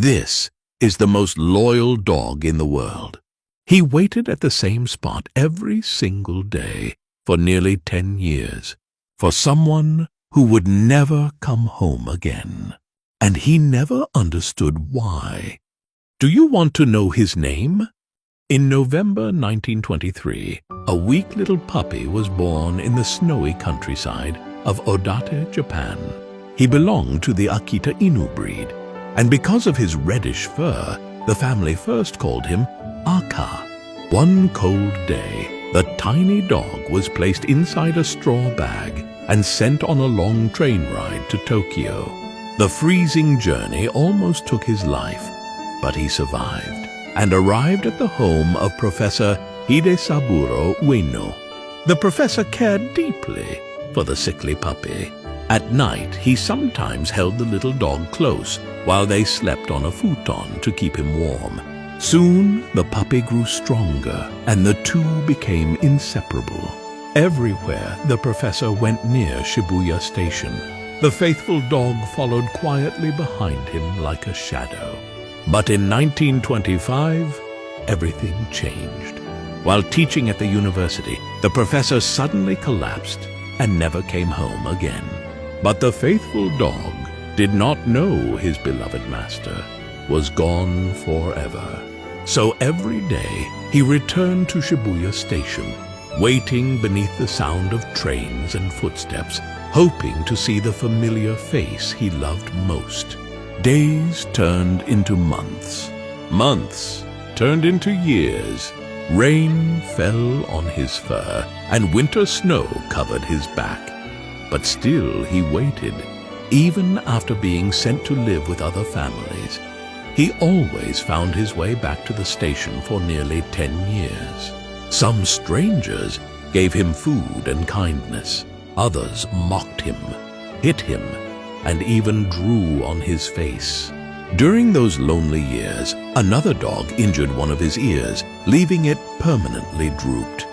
This is the most loyal dog in the world. He waited at the same spot every single day for nearly 10 years for someone who would never come home again. And he never understood why. Do you want to know his name? In November 1923, a weak little puppy was born in the snowy countryside of Odate, Japan. He belonged to the Akita Inu breed, and because of his reddish fur, the family first called him Aka. One cold day, the tiny dog was placed inside a straw bag and sent on a long train ride to Tokyo. The freezing journey almost took his life, but he survived and arrived at the home of Professor Hidesaburo Ueno. The professor cared deeply for the sickly puppy. At night, he sometimes held the little dog close while they slept on a futon to keep him warm. Soon, the puppy grew stronger, and the two became inseparable. Everywhere the professor went near Shibuya Station, the faithful dog followed quietly behind him like a shadow. But in 1925, everything changed. While teaching at the university, the professor suddenly collapsed and never came home again. But the faithful dog did not know his beloved master was gone forever. So every day he returned to Shibuya Station, waiting beneath the sound of trains and footsteps, hoping to see the familiar face he loved most. Days turned into months. Months turned into years. Rain fell on his fur, and winter snow covered his back. But still he waited, even after being sent to live with other families. He always found his way back to the station for nearly 10 years. Some strangers gave him food and kindness. Others mocked him, hit him, and even drew on his face. During those lonely years, another dog injured one of his ears, leaving it permanently drooped.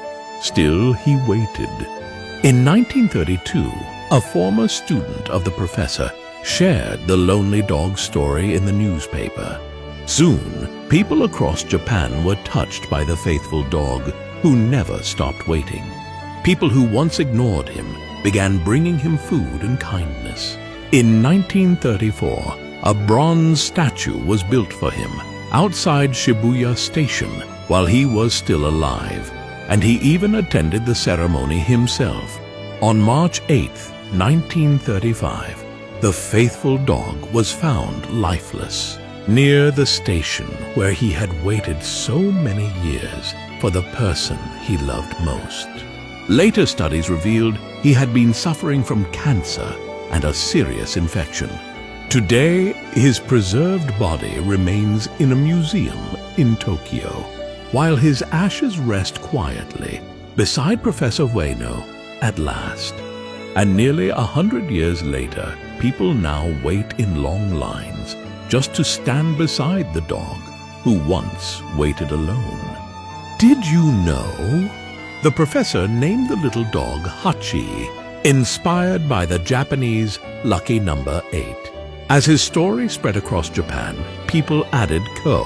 Still, he waited. In 1932, a former student of the professor shared the lonely dog story in the newspaper. Soon, people across Japan were touched by the faithful dog who never stopped waiting. People who once ignored him began bringing him food and kindness. In 1934, a bronze statue was built for him outside Shibuya Station while he was still alive, and he even attended the ceremony himself. On March 8, 1935, the faithful dog was found lifeless near the station where he had waited so many years for the person he loved most. Later studies revealed he had been suffering from cancer and a serious infection. Today, his preserved body remains in a museum in Tokyo, while his ashes rest quietly beside Professor Ueno at last. And nearly 100 years later, people now wait in long lines just to stand beside the dog who once waited alone. Did you know? The professor named the little dog Hachi, inspired by the Japanese lucky number 8. As his story spread across Japan, people added ko,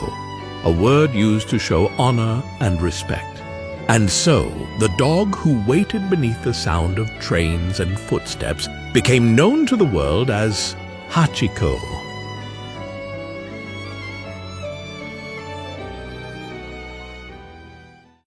a word used to show honor and respect. And so, the dog who waited beneath the sound of trains and footsteps became known to the world as Hachiko.